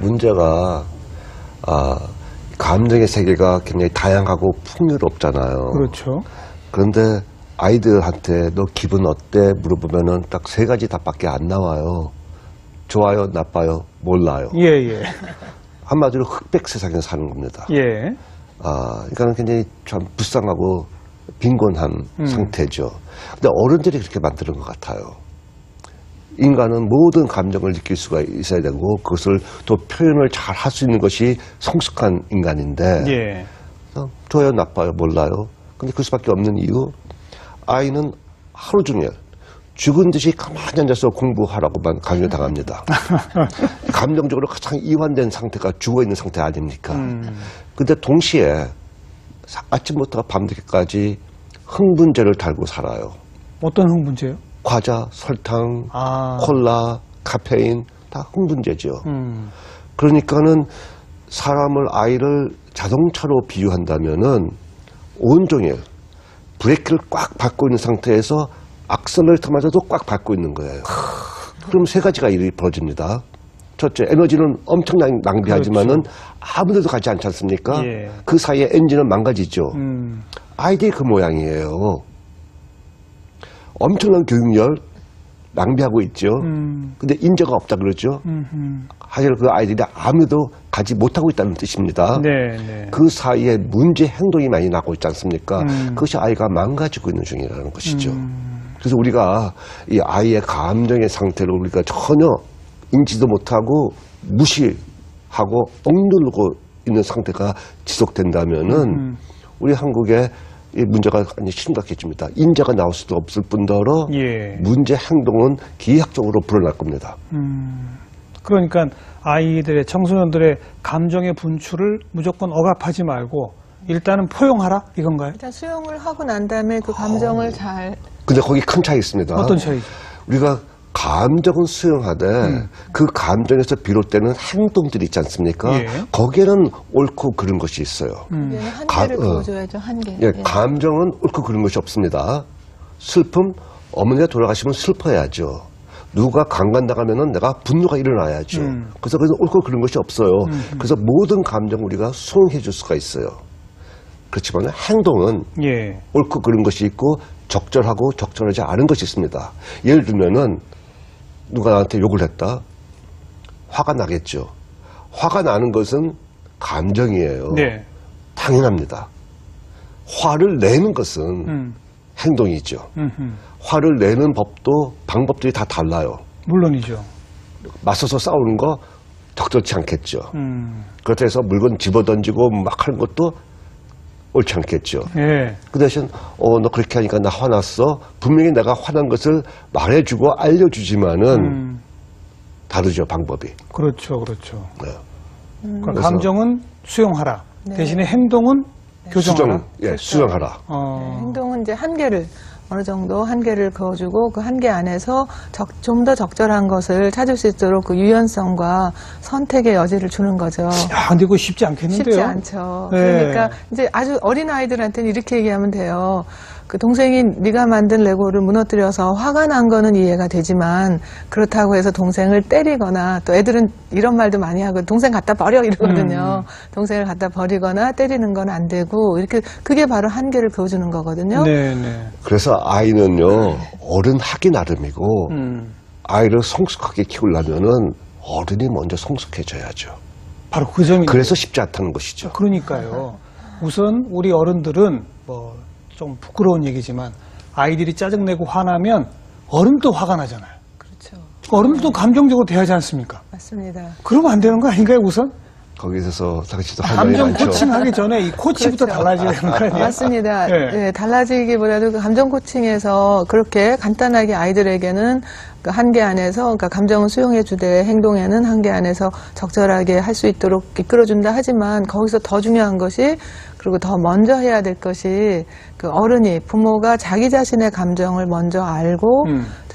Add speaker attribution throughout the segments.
Speaker 1: 문제가 감정의 세계가 굉장히 다양하고 풍요롭잖아요.
Speaker 2: 그렇죠.
Speaker 1: 그런데 아이들한테 너 기분 어때? 물어보면은 딱 세 가지 답밖에 안 나와요. 좋아요, 나빠요, 몰라요.
Speaker 2: 예, 예.
Speaker 1: 한마디로 흑백 세상에서 사는 겁니다.
Speaker 2: 예.
Speaker 1: 그러니까 굉장히 참 불쌍하고 빈곤한 상태죠. 근데 어른들이 그렇게 만드는 것 같아요. 인간은 모든 감정을 느낄 수가 있어야 되고 그것을 또 표현을 잘 할 수 있는 것이 성숙한 인간인데
Speaker 2: 예.
Speaker 1: 좋아요, 나빠요, 몰라요. 근데 그 수밖에 없는 이유 아이는 하루 종일 죽은 듯이 가만히 앉아서 공부하라고만 강요당합니다. 감정적으로 가장 이완된 상태가 죽어있는 상태 아닙니까? 근데 동시에 아침부터 밤늦게까지 흥분제를 달고 살아요.
Speaker 2: 어떤 흥분제요?
Speaker 1: 과자, 설탕, 콜라, 카페인 다 흥분제죠. 그러니까는 아이를 자동차로 비유한다면은 온종일 브레이크를 꽉 밟고 있는 상태에서 악셀러레이터마저도 꽉 밟고 있는 거예요. 그럼 세 가지가 일이 벌어집니다. 첫째, 에너지는 엄청나게 낭비하지만은
Speaker 2: 그렇죠.
Speaker 1: 아무 데도 가지 않지 않습니까?
Speaker 2: 예.
Speaker 1: 그 사이에 엔진은 망가지죠. 아이들이 그 모양이에요. 엄청난 교육열 낭비하고 있죠. 근데 인재가 없다 그러죠. 사실 그 아이들이 아무도 가지 못하고 있다는 뜻입니다.
Speaker 2: 네, 네.
Speaker 1: 그 사이에 문제 행동이 많이 나고 있지 않습니까? 그것이 아이가 망가지고 있는 중이라는 것이죠. 그래서 우리가 이 아이의 감정의 상태를 우리가 전혀 인지도 못하고 무시하고 억누르고 있는 상태가 지속된다면은 우리 한국의 이 문제가 굉장히 심각해집니다. 인재가 나올 수도 없을 뿐더러
Speaker 2: 예.
Speaker 1: 문제 행동은 기하학적으로 불어날 겁니다.
Speaker 2: 그러니까 아이들의 청소년들의 감정의 분출을 무조건 억압하지 말고 일단은 포용하라 이건가요?
Speaker 3: 일단 수용을 하고 난 다음에 그 감정을 잘.
Speaker 1: 근데 거기 큰 차이 있습니다.
Speaker 2: 어떤 차이죠?
Speaker 1: 우리가 감정은 수용하되 그 감정에서 비롯되는 행동들이 있지 않습니까?
Speaker 2: 예.
Speaker 1: 거기에는 옳고 그른 것이 있어요.
Speaker 3: 한계를 그어줘야죠, 한계.
Speaker 1: 예, 감정은 옳고 그른 것이 없습니다. 슬픔, 어머니가 돌아가시면 슬퍼야죠. 누가 강간당하면은 내가 분노가 일어나야죠. 그래서 옳고 그른 것이 없어요. 그래서 모든 감정 우리가 수용해 줄 수가 있어요. 그렇지만 행동은
Speaker 2: 예.
Speaker 1: 옳고 그른 것이 있고 적절하고 적절하지 않은 것이 있습니다. 예를 들면은 누가 나한테 욕을 했다. 화가 나겠죠. 화가 나는 것은 감정이에요.
Speaker 2: 네.
Speaker 1: 당연합니다. 화를 내는 것은 행동이죠. 화를 내는 법도 방법들이 다 달라요.
Speaker 2: 물론이죠.
Speaker 1: 맞서서 싸우는 거 적절치 않겠죠. 그렇다 해서 물건 집어던지고 막 하는 것도 옳지 않겠죠.
Speaker 2: 예.
Speaker 1: 그 대신 너 그렇게 하니까 나 화났어. 분명히 내가 화난 것을 말해주고 알려주지만은 다르죠, 방법이.
Speaker 2: 그렇죠, 그렇죠.
Speaker 1: 네.
Speaker 2: 그러니까
Speaker 1: 그래서
Speaker 2: 감정은 수용하라.
Speaker 3: 네.
Speaker 2: 대신에 행동은 교정하라.
Speaker 1: 예, 수정하라.
Speaker 3: 행동은 이제 한계를 어느 정도 한계를 그어주고 그 한계 안에서 좀 더 적절한 것을 찾을 수 있도록 그 유연성과 선택의 여지를 주는 거죠.
Speaker 2: 야, 근데 그거 쉽지 않겠는데요?
Speaker 3: 쉽지 않죠.
Speaker 2: 네.
Speaker 3: 그러니까 이제 아주 어린 아이들한테는 이렇게 얘기하면 돼요. 그 동생이 네가 만든 레고를 무너뜨려서 화가 난 거는 이해가 되지만 그렇다고 해서 동생을 때리거나 또 애들은 이런 말도 많이 하고 동생 갖다 버려 이러거든요. 동생을 갖다 버리거나 때리는 건 안 되고 이렇게 그게 바로 한계를 그어주는 거거든요.
Speaker 2: 네, 네.
Speaker 1: 그래서 아이는요, 어른 하기 나름이고, 아이를 성숙하게 키우려면은 어른이 먼저 성숙해져야죠.
Speaker 2: 바로 그 점이.
Speaker 1: 그래서 쉽지 않다는 것이죠.
Speaker 2: 그러니까요. 우선 우리 어른들은 좀 부끄러운 얘기지만 아이들이 짜증내고 화나면 어른도 화가 나잖아요.
Speaker 3: 그렇죠.
Speaker 2: 어른도 감정적으로 대하지 않습니까?
Speaker 3: 맞습니다.
Speaker 2: 그러면 안 되는 거 아닌가요, 우선?
Speaker 1: 거기서 당신도 할 말이
Speaker 2: 감정
Speaker 1: 많죠.
Speaker 2: 코칭하기 전에 이 코치부터
Speaker 3: 그렇죠.
Speaker 2: 달라져야 되는 거 아니에요?
Speaker 3: 맞습니다.
Speaker 2: 네.
Speaker 3: 네, 달라지기보다도 그 감정 코칭에서 그렇게 간단하게 아이들에게는 그 한계 안에서, 그러니까 감정은 수용해 주되 행동에는 한계 안에서 적절하게 할 수 있도록 이끌어준다 하지만 거기서 더 중요한 것이 그리고 더 먼저 해야 될 것이 그 어른이 부모가 자기 자신의 감정을 먼저 알고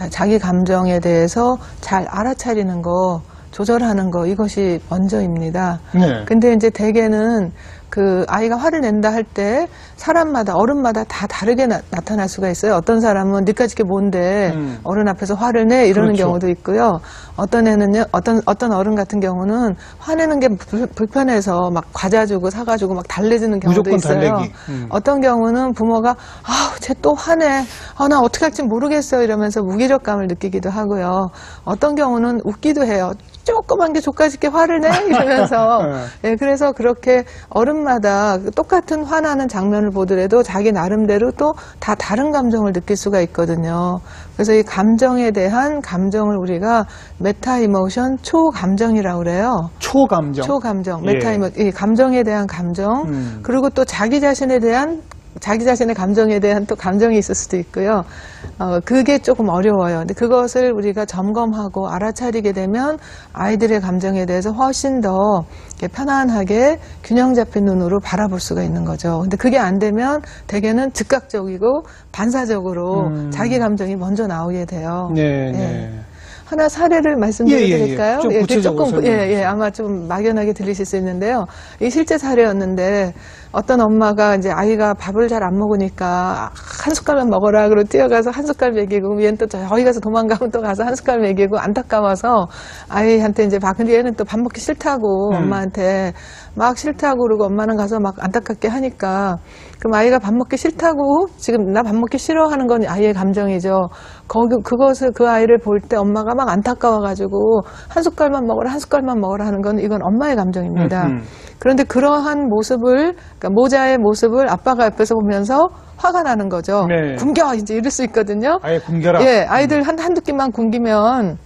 Speaker 3: 자기 감정에 대해서 잘 알아차리는 거 조절하는 거 이것이 먼저입니다.
Speaker 2: 네.
Speaker 3: 근데 이제 대개는 그 아이가 화를 낸다 할 때 사람마다 어른마다 다 다르게 나타날 수가 있어요. 어떤 사람은 니까짓 게 뭔데 어른 앞에서 화를 내 이러는
Speaker 2: 그렇죠.
Speaker 3: 경우도 있고요. 어떤 애는요, 어떤 어른 같은 경우는 화내는 게 불편해서 막 과자 주고 사과 주고 막 달래주는 경우도
Speaker 2: 무조건
Speaker 3: 있어요.
Speaker 2: 달래기.
Speaker 3: 어떤 경우는 부모가 쟤 또 화내. 나 어떻게 할지 모르겠어 이러면서 무기력감을 느끼기도 하고요. 어떤 경우는 웃기도 해요. 조그만 게 족가짓게 화를 내 이러면서 예, 그래서 그렇게 어른마다 똑같은 화나는 장면을 보더라도 자기 나름대로 또 다 다른 감정을 느낄 수가 있거든요. 그래서 이 감정에 대한 감정을 우리가 메타 이모션 초감정이라고 그래요.
Speaker 2: 초감정.
Speaker 3: 초감정,
Speaker 2: 예.
Speaker 3: 메타 이모, 이 감정에 대한 감정, 그리고 또 자기 자신의 감정에 대한 또 감정이 있을 수도 있고요. 그게 조금 어려워요. 근데 그것을 우리가 점검하고 알아차리게 되면 아이들의 감정에 대해서 훨씬 더 이렇게 편안하게 균형 잡힌 눈으로 바라볼 수가 있는 거죠. 근데 그게 안 되면 대개는 즉각적이고 반사적으로 자기 감정이 먼저 나오게 돼요.
Speaker 2: 네,
Speaker 3: 예.
Speaker 2: 네.
Speaker 3: 하나 사례를 말씀드려도
Speaker 2: 예, 예, 예.
Speaker 3: 될까요?
Speaker 2: 좀 구체적으로 설명해 주세요.
Speaker 3: 아마 좀 막연하게 들리실 수 있는데요. 이 실제 사례였는데 어떤 엄마가 이제 아이가 밥을 잘 안 먹으니까 한 숟갈만 먹어라 그러고 뛰어가서 한 숟갈 먹이고 얘는 또 저기 가서 도망가면 또 가서 한 숟갈 먹이고 안타까워서 아이한테 이제 근데 얘는 또 밥 먹기 싫다고 엄마한테 막 싫다고 그러고 엄마는 가서 막 안타깝게 하니까 그럼 아이가 밥 먹기 싫다고 지금 나 밥 먹기 싫어하는 건 아이의 감정이죠. 그것을 그 아이를 볼 때 엄마가 막 안타까워가지고 한 숟갈만 먹어라 하는 건 이건 엄마의 감정입니다. 그런데 그러한 모습을 그러니까 모자의 모습을 아빠가 옆에서 보면서 화가 나는 거죠.
Speaker 2: 네.
Speaker 3: 굶겨 이제 이럴 수 있거든요.
Speaker 2: 아예 굶겨라.
Speaker 3: 예, 아이들 한두 끼만 굶기면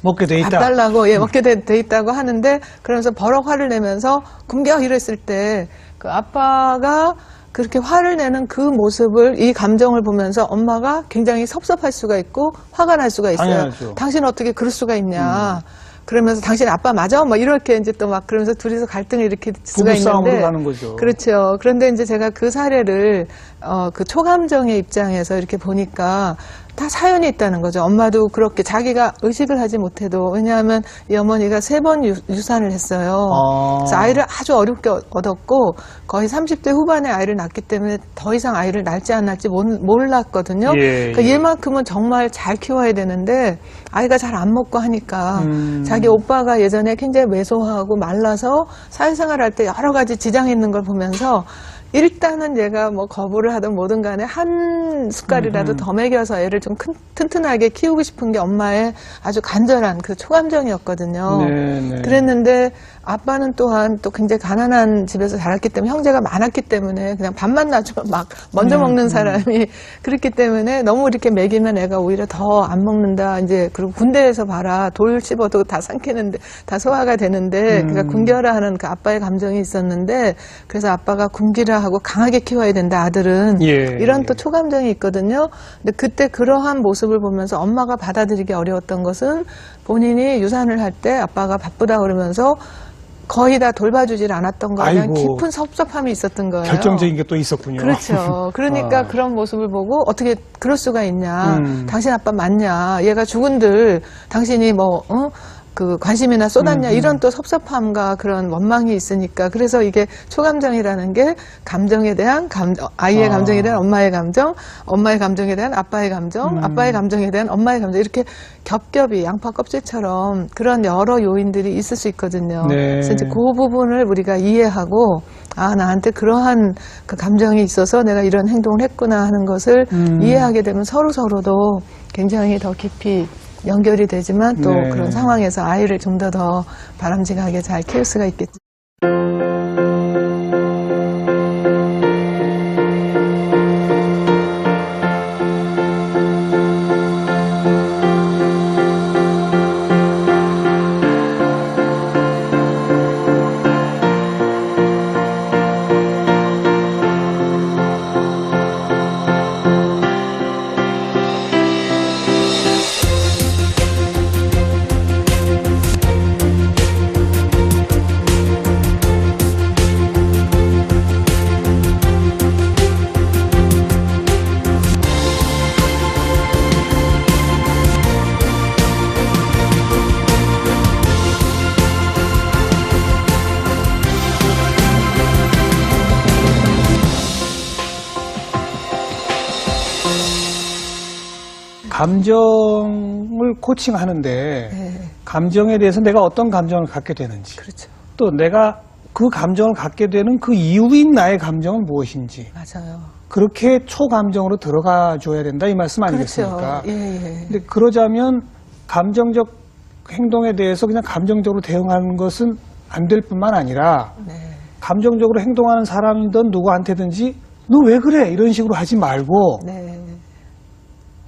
Speaker 2: 먹게 돼
Speaker 3: 밥
Speaker 2: 있다.
Speaker 3: 달라고 먹게 돼 있다고 하는데 그러면서 버럭 화를 내면서 굶겨 이랬을 때 그 아빠가 그렇게 화를 내는 그 모습을 이 감정을 보면서 엄마가 굉장히 섭섭할 수가 있고 화가 날 수가 있어요.
Speaker 2: 당연하죠.
Speaker 3: 당신 어떻게 그럴 수가 있냐. 그러면서 당신 아빠 맞아? 뭐 이렇게 이제 또 막 그러면서 둘이서 갈등을 일으킬 수가
Speaker 2: 부부싸움으로
Speaker 3: 있는데
Speaker 2: 가는 거죠.
Speaker 3: 그렇죠. 그런데 이제 제가 그 사례를 그 초감정의 입장에서 이렇게 보니까 다 사연이 있다는 거죠. 엄마도 그렇게 자기가 의식을 하지 못해도 왜냐하면 이 어머니가 3번 유산을 했어요. 그래서 아이를 아주 어렵게 얻었고 거의 30대 후반에 아이를 낳기 때문에 더 이상 아이를 낳을지 안 낳을지 몰랐거든요.
Speaker 2: 예,
Speaker 3: 그러니까
Speaker 2: 예.
Speaker 3: 얘만큼은 정말 잘 키워야 되는데 아이가 잘 안 먹고 하니까 자기 오빠가 예전에 굉장히 왜소하고 말라서 사회생활할 때 여러 가지 지장이 있는 걸 보면서 일단은 얘가 뭐 거부를 하든 뭐든 간에 한 숟갈이라도 더 먹여서 애를 좀 튼튼하게 키우고 싶은 게 엄마의 아주 간절한 그 초감정이었거든요.
Speaker 2: 네, 네.
Speaker 3: 그랬는데 아빠는 또한 또 굉장히 가난한 집에서 자랐기 때문에 형제가 많았기 때문에 그냥 밥만 놔주면 막 먼저 먹는 사람이 그렇기 때문에 너무 이렇게 먹이면 애가 오히려 더 안 먹는다. 이제 그리고 군대에서 봐라 돌 씹어도 다 삼키는데 다 소화가 되는데 그러니까 굶겨라 하는 그 아빠의 감정이 있었는데 그래서 아빠가 굶기라 하고 강하게 키워야 된다 아들은
Speaker 2: 예,
Speaker 3: 이런
Speaker 2: 예.
Speaker 3: 또 초감정이 있거든요. 근데 그때 그러한 모습을 보면서 엄마가 받아들이기 어려웠던 것은 본인이 유산을 할 때 아빠가 바쁘다 그러면서 거의 다 돌봐주질 않았던 거에 대한
Speaker 2: 아이고.
Speaker 3: 깊은 섭섭함이 있었던 거예요.
Speaker 2: 결정적인 게 또 있었군요.
Speaker 3: 그렇죠. 그러니까 그런 모습을 보고 어떻게 그럴 수가 있냐. 당신 아빠 맞냐. 얘가 죽은들 당신이 그 관심이나 쏟았냐 이런 또 섭섭함과 그런 원망이 있으니까 그래서 이게 초감정이라는 게 감정에 대한 아이의 감정에 대한 엄마의 감정, 엄마의 감정에 대한 아빠의 감정, 아빠의 감정에 대한 엄마의 감정 이렇게 겹겹이 양파 껍질처럼 그런 여러 요인들이 있을 수 있거든요.
Speaker 2: 네.
Speaker 3: 그래서 이제 그 부분을 우리가 이해하고 나한테 그러한 그 감정이 있어서 내가 이런 행동을 했구나 하는 것을 이해하게 되면 서로도 굉장히 더 깊이 연결이 되지만 또
Speaker 2: 네.
Speaker 3: 그런 상황에서 아이를 좀 더 바람직하게 잘 키울 수가 있겠죠.
Speaker 2: 감정을 코칭하는데
Speaker 3: 네.
Speaker 2: 감정에 대해서 내가 어떤 감정을 갖게 되는지
Speaker 3: 그렇죠.
Speaker 2: 또 내가 그 감정을 갖게 되는 그 이유인 나의 감정은 무엇인지
Speaker 3: 맞아요.
Speaker 2: 그렇게 초감정으로 들어가 줘야 된다 이 말씀 아니겠습니까?
Speaker 3: 그렇죠. 예, 예.
Speaker 2: 근데 그러자면 감정적 행동에 대해서 그냥 감정적으로 대응하는 것은 안 될 뿐만 아니라
Speaker 3: 네.
Speaker 2: 감정적으로 행동하는 사람이든 누구한테든지 너 왜 그래? 이런 식으로 하지 말고
Speaker 3: 네.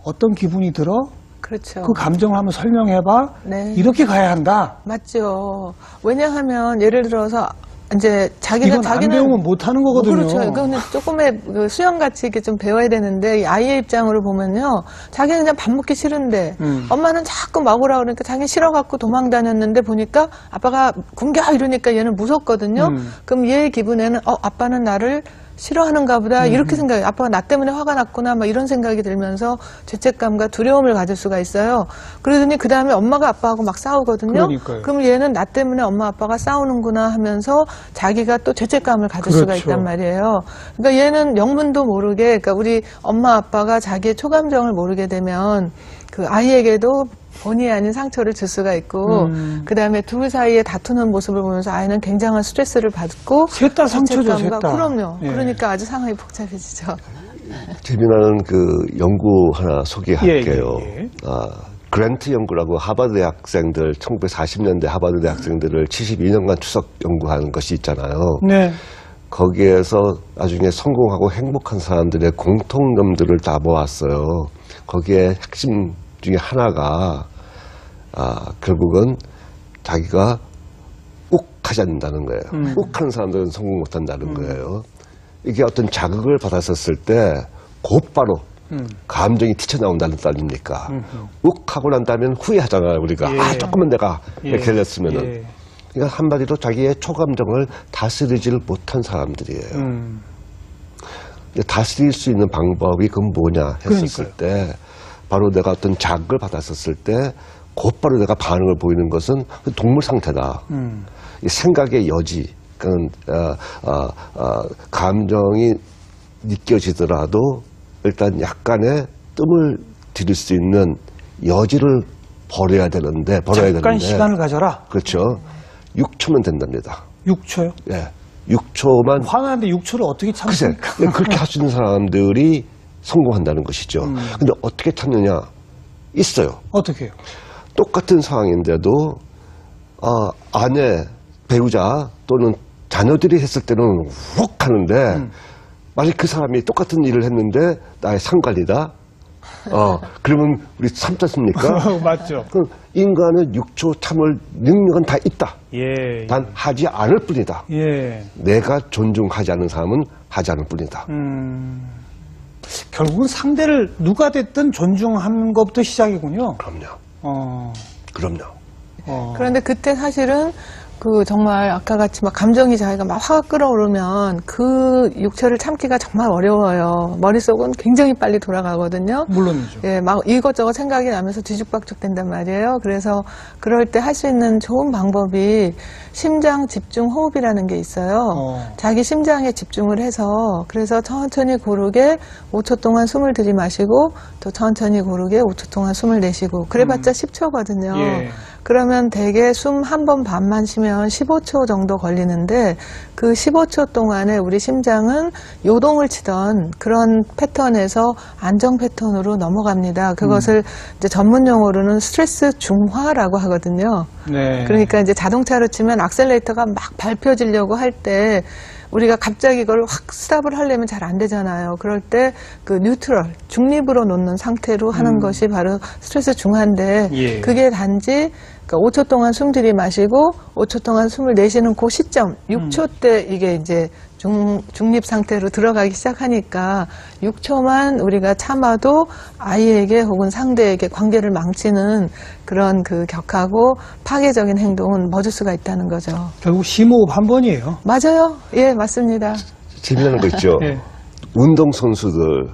Speaker 2: 어떤 기분이 들어?
Speaker 3: 그렇죠.
Speaker 2: 그 감정을 한번 설명해봐.
Speaker 3: 네.
Speaker 2: 이렇게 가야 한다.
Speaker 3: 맞죠. 왜냐하면 예를 들어서 이제 자기가
Speaker 2: 이건 안 배우면 못하는 거거든요.
Speaker 3: 그렇죠. 이거는 조금의 그 수영같이 이렇게 좀 배워야 되는데 이 아이의 입장으로 보면요. 자기는 그냥 밥 먹기 싫은데 엄마는 자꾸 먹으라 그러니까 자기 싫어갖고 도망 다녔는데 보니까 아빠가 굶겨 이러니까 얘는 무섭거든요. 그럼 얘의 기분에는 아빠는 나를 싫어하는가 보다 이렇게 생각해요. 아빠가 나 때문에 화가 났구나 막 이런 생각이 들면서 죄책감과 두려움을 가질 수가 있어요. 그러더니 그 다음에 엄마가 아빠하고 막 싸우거든요.
Speaker 2: 그러니까요.
Speaker 3: 그럼 얘는 나 때문에 엄마 아빠가 싸우는구나 하면서 자기가 또 죄책감을 가질 수가
Speaker 2: 그렇죠.
Speaker 3: 있단 말이에요. 그러니까 얘는 영문도 모르게 그러니까 우리 엄마 아빠가 자기의 초감정을 모르게 되면 그 아이에게도 본의 아닌 상처를 줄 수가 있고 그 다음에 둘 사이에 다투는 모습을 보면서 아이는 굉장한 스트레스를 받고
Speaker 2: 셋 다 상처죠, 셋 다.
Speaker 3: 그럼요.
Speaker 2: 예.
Speaker 3: 그러니까 아주 상황이 복잡해지죠.
Speaker 1: 재미나는 그 연구 하나 소개할게요.
Speaker 2: 예, 예, 예.
Speaker 1: 그랜트 연구라고 하버드 대학생들 1940년대 하버드 대학생들을 72년간 추적 연구하는 것이 있잖아요.
Speaker 2: 네.
Speaker 1: 거기에서 나중에 성공하고 행복한 사람들의 공통점들을 다 모았어요. 거기에 핵심 중에 하나가 결국은 자기가 욱하지 않는다는 거예요. 욱하는 사람들은 성공 못한다는 거예요. 이게 어떤 자극을 받았었을 때 곧바로 감정이 튀쳐나온다는 뜻 아닙니까? 욱하고 난 다음에 후회하잖아요. 우리가
Speaker 2: 예.
Speaker 1: 조금만 내가
Speaker 2: 예.
Speaker 1: 이렇게 했으면은.
Speaker 2: 예.
Speaker 1: 그러니까 한마디로 자기의 초감정을 다스리질 못한 사람들이에요. 다스릴 수 있는 방법이 그건 뭐냐 했었을 때 바로 내가 어떤 자극을 받았었을 때 곧바로 내가 반응을 보이는 것은 동물 상태다. 이 생각의 여지, 감정이 느껴지더라도 일단 약간의 뜸을 들일 수 있는 여지를 버려야 되는데
Speaker 2: 잠깐 시간을 가져라.
Speaker 1: 그렇죠. 6초면 된답니다.
Speaker 2: 6초요?
Speaker 1: 예. 6초만
Speaker 2: 화나는데 6초를 어떻게
Speaker 1: 글쎄,
Speaker 2: 참습니까?
Speaker 1: 그렇게 할 수 있는 사람들이 성공한다는 것이죠. 근데 어떻게 참느냐? 있어요.
Speaker 2: 어떻게 해요?
Speaker 1: 똑같은 상황인데도, 아내, 배우자 또는 자녀들이 했을 때는 훅 하는데, 만약 그 사람이 똑같은 일을 했는데, 나의 상관이다? 그러면 우리 참지 않습니까?
Speaker 2: 맞죠.
Speaker 1: 그럼 인간은 6초 참을 능력은 다 있다.
Speaker 2: 예.
Speaker 1: 단 하지 않을 뿐이다.
Speaker 2: 예.
Speaker 1: 내가 존중하지 않는 사람은 하지 않을 뿐이다.
Speaker 2: 결국은 상대를 누가 됐든 존중하는 것부터 시작이군요.
Speaker 1: 그럼요. 그럼요.
Speaker 3: 그런데 그때 사실은 그 정말 아까 같이 막 감정이 자기가 막 화가 끓어오르면 그 육체를 참기가 정말 어려워요. 머릿속은 굉장히 빨리 돌아가거든요.
Speaker 2: 물론이죠.
Speaker 3: 예, 막 이것저것 생각이 나면서 뒤죽박죽 된단 말이에요. 그래서 그럴 때 할 수 있는 좋은 방법이 심장 집중 호흡이라는 게 있어요. 자기 심장에 집중을 해서 그래서 천천히 고르게 5초 동안 숨을 들이마시고 또 천천히 고르게 5초 동안 숨을 내쉬고 그래봤자 10초거든요.
Speaker 2: 예.
Speaker 3: 그러면 대개 숨 한 번 반만 쉬면 15초 정도 걸리는데 그 15초 동안에 우리 심장은 요동을 치던 그런 패턴에서 안정 패턴으로 넘어갑니다. 그것을 이제 전문 용어로는 스트레스 중화라고 하거든요.
Speaker 2: 네.
Speaker 3: 그러니까 이제 자동차로 치면 악셀레이터가 막 밟혀지려고 할 때 우리가 갑자기 이걸 확 스탑을 하려면 잘 안 되잖아요. 그럴 때 그 뉴트럴, 중립으로 놓는 상태로 하는 것이 바로 스트레스 중화인데
Speaker 2: 예.
Speaker 3: 그게 단지 그러니까 5초 동안 숨 들이마시고 5초 동안 숨을 내쉬는 그 시점 6초 때 이게 이제 중립 상태로 들어가기 시작하니까 6초만 우리가 참아도 아이에게 혹은 상대에게 관계를 망치는 그런 그 격하고 파괴적인 행동은 멈출 수가 있다는 거죠.
Speaker 2: 결국 심호흡 한 번이에요.
Speaker 3: 맞아요. 예, 맞습니다.
Speaker 1: 재미나는 거 있죠.
Speaker 2: 예.
Speaker 1: 운동선수들,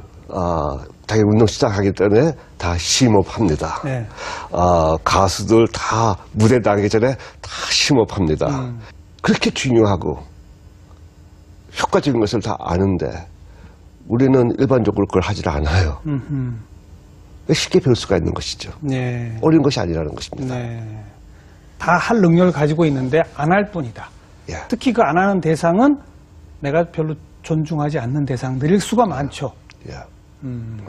Speaker 1: 자기 운동 시작하기 전에 다 심호흡합니다.
Speaker 2: 네.
Speaker 1: 가수들 다 무대 나가기 전에 다 심호흡합니다. 그렇게 중요하고 효과적인 것을 다 아는데 우리는 일반적으로 그걸 하질 않아요. 쉽게 배울 수가 있는 것이죠.
Speaker 2: 네.
Speaker 1: 어려운 것이 아니라는 것입니다.
Speaker 2: 네. 다 할 능력을 가지고 있는데 안 할 뿐이다.
Speaker 1: 예.
Speaker 2: 특히 그 안 하는 대상은 내가 별로 존중하지 않는 대상들일 수가 많죠.
Speaker 1: 예.